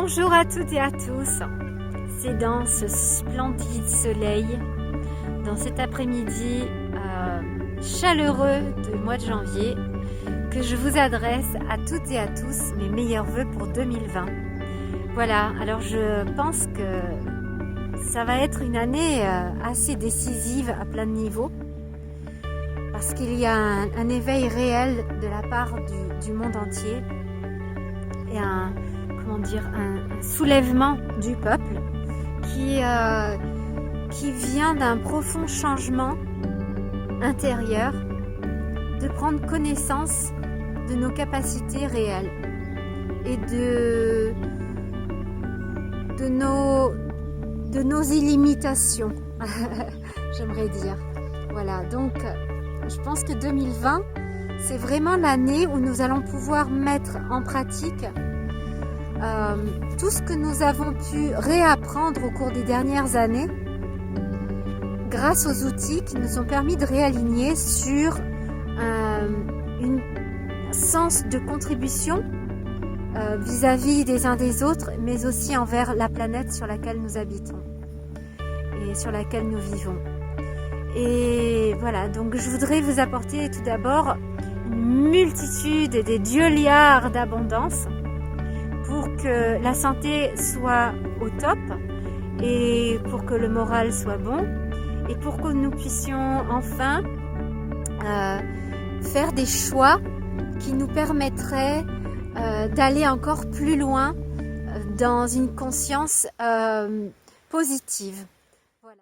Bonjour à toutes et à tous, c'est dans ce splendide soleil, dans cet après-midi chaleureux du mois de janvier, que je vous adresse à toutes et à tous mes meilleurs vœux pour 2020. Voilà, alors je pense que ça va être une année assez décisive à plein de niveaux, parce qu'il y a un éveil réel de la part du monde entier et un soulèvement du peuple qui vient d'un profond changement intérieur, de prendre connaissance de nos capacités réelles et de nos illimitations, j'aimerais dire. Voilà, donc je pense que 2020, c'est vraiment l'année où nous allons pouvoir mettre en pratique tout ce que nous avons pu réapprendre au cours des dernières années grâce aux outils qui nous ont permis de réaligner sur un sens de contribution vis-à-vis des uns des autres, mais aussi envers la planète sur laquelle nous habitons et sur laquelle nous vivons. Et voilà, donc je voudrais vous apporter tout d'abord une multitude et des dieuliards d'abondance pour que la santé soit au top et pour que le moral soit bon et pour que nous puissions enfin faire des choix qui nous permettraient d'aller encore plus loin dans une conscience positive. Voilà.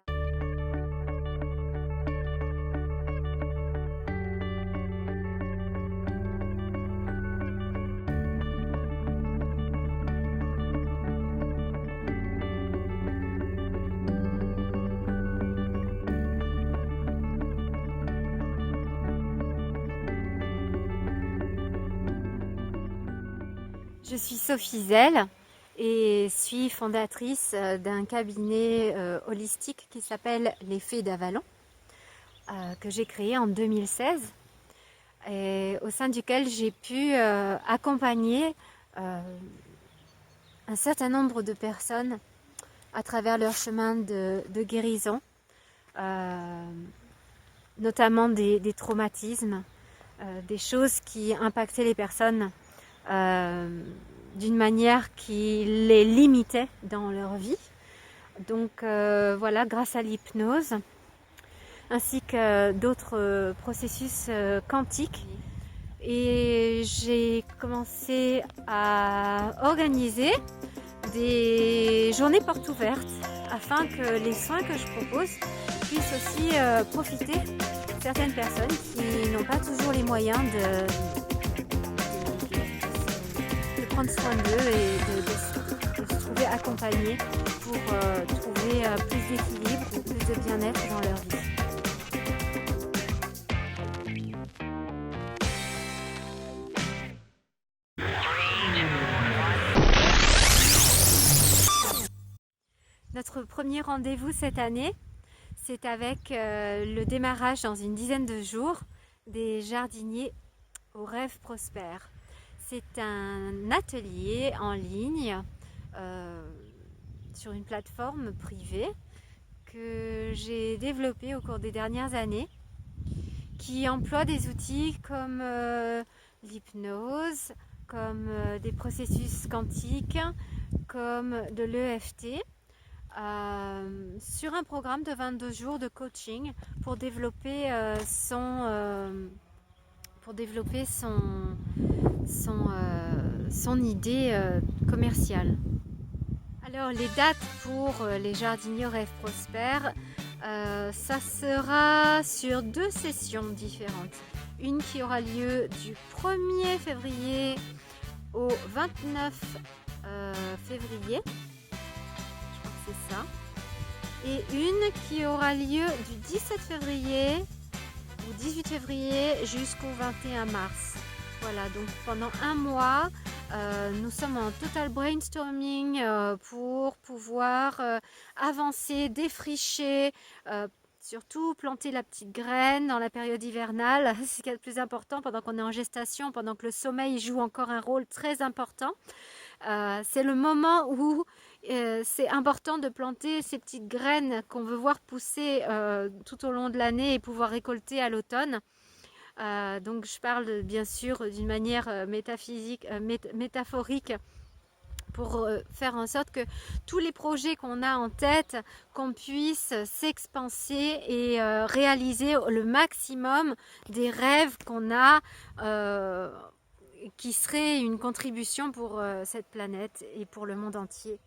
Je suis Sophie Zell et suis fondatrice d'un cabinet holistique qui s'appelle Les Fées d'Avalon, que j'ai créé en 2016 et au sein duquel j'ai pu accompagner un certain nombre de personnes à travers leur chemin de guérison, notamment des traumatismes, des choses qui impactaient les personnes d'une manière qui les limitait dans leur vie. Donc voilà, grâce à l'hypnose, ainsi que d'autres processus quantiques. Et j'ai commencé à organiser des journées portes ouvertes afin que les soins que je propose puissent aussi profiter certaines personnes qui n'ont pas toujours les moyens de prendre soin d'eux et de se trouver accompagnés pour trouver plus d'équilibre ou plus de bien-être dans leur vie. Notre premier rendez-vous cette année, c'est avec le démarrage dans une dizaine de jours des jardiniers aux rêves prospères. C'est un atelier en ligne sur une plateforme privée que j'ai développé au cours des dernières années, qui emploie des outils comme l'hypnose, comme des processus quantiques, comme de l'EFT, sur un programme de 22 jours de coaching pour développer son idée commerciale. Alors les dates pour les jardiniers rêves prospères, ça sera sur 2 sessions différentes. Une qui aura lieu du 1er février au 29 février, je crois que c'est ça, et une qui aura lieu du 17 février au 18 février jusqu'au 21 mars. Voilà, donc pendant un mois, nous sommes en total brainstorming pour pouvoir avancer, défricher, surtout planter la petite graine dans la période hivernale. C'est ce qui est le plus important pendant qu'on est en gestation, pendant que le sommeil joue encore un rôle très important. c'est le moment où c'est important de planter ces petites graines qu'on veut voir pousser tout au long de l'année et pouvoir récolter à l'automne. Donc je parle bien sûr d'une manière métaphysique, métaphorique, pour faire en sorte que tous les projets qu'on a en tête, qu'on puisse s'expanser et réaliser le maximum des rêves qu'on a, qui seraient une contribution pour cette planète et pour le monde entier.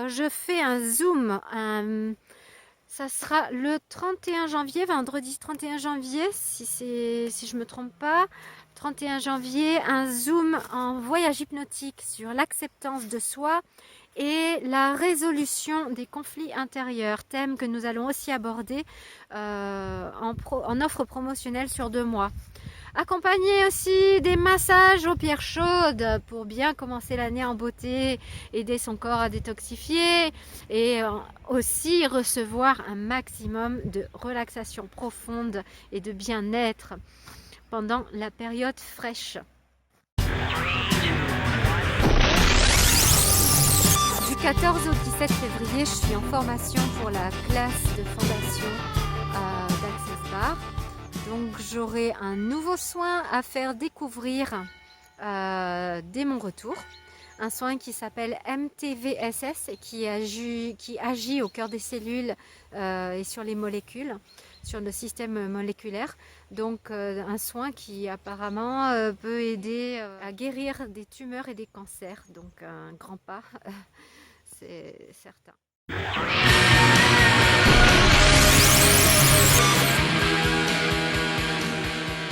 Je fais un zoom, ça sera le 31 janvier, vendredi 31 janvier, si je me trompe pas. 31 janvier, un zoom en voyage hypnotique sur l'acceptance de soi et la résolution des conflits intérieurs, thème que nous allons aussi aborder en offre promotionnelle sur 2 mois. Accompagné aussi des massages aux pierres chaudes pour bien commencer l'année en beauté, aider son corps à détoxifier et aussi recevoir un maximum de relaxation profonde et de bien-être pendant la période fraîche. Du 14 au 17 février, je suis en formation pour la classe de fondation d'Access Bar. Donc j'aurai un nouveau soin à faire découvrir dès mon retour. Un soin qui s'appelle MTVSS et qui agit au cœur des cellules et sur les molécules, sur le système moléculaire. Donc un soin qui apparemment peut aider à guérir des tumeurs et des cancers. Donc un grand pas, c'est certain.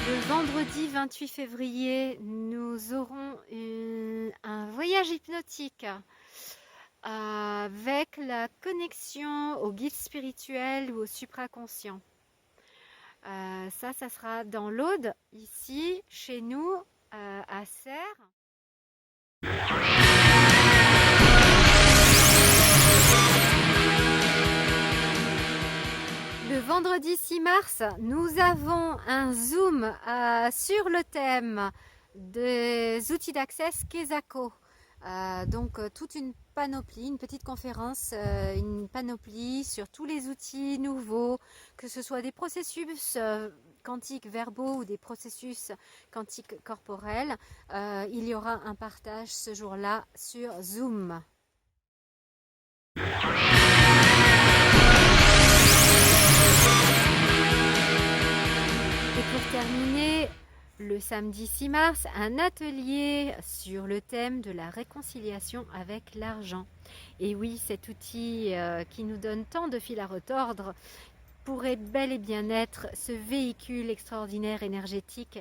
Le vendredi 28 février, nous aurons un voyage hypnotique avec la connexion au guide spirituel ou au supraconscient. Ça sera dans l'Aude, ici, chez nous, à Serres. Le vendredi 6 mars, nous avons un zoom sur le thème des outils d'accès Kesako. Donc toute une panoplie, une petite conférence, une panoplie sur tous les outils nouveaux, que ce soit des processus quantiques verbaux ou des processus quantiques corporels. Il y aura un partage ce jour-là sur Zoom. Et pour terminer, le samedi 6 mars, un atelier sur le thème de la réconciliation avec l'argent. Et oui, cet outil qui nous donne tant de fil à retordre pourrait bel et bien être ce véhicule extraordinaire énergétique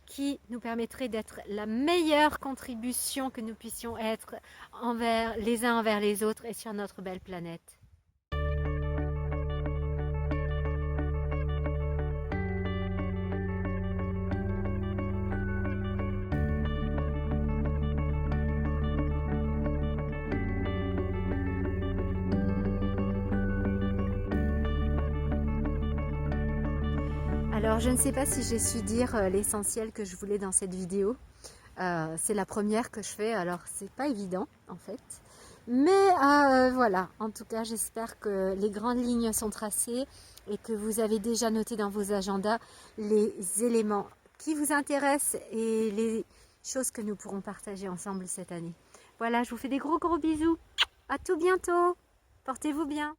qui nous permettrait d'être la meilleure contribution que nous puissions être les uns envers les autres et sur notre belle planète. Alors je ne sais pas si j'ai su dire l'essentiel que je voulais dans cette vidéo. C'est la première que je fais, alors c'est pas évident en fait. Mais voilà, en tout cas j'espère que les grandes lignes sont tracées et que vous avez déjà noté dans vos agendas les éléments qui vous intéressent et les choses que nous pourrons partager ensemble cette année. Voilà, je vous fais des gros bisous. À tout bientôt. Portez-vous bien.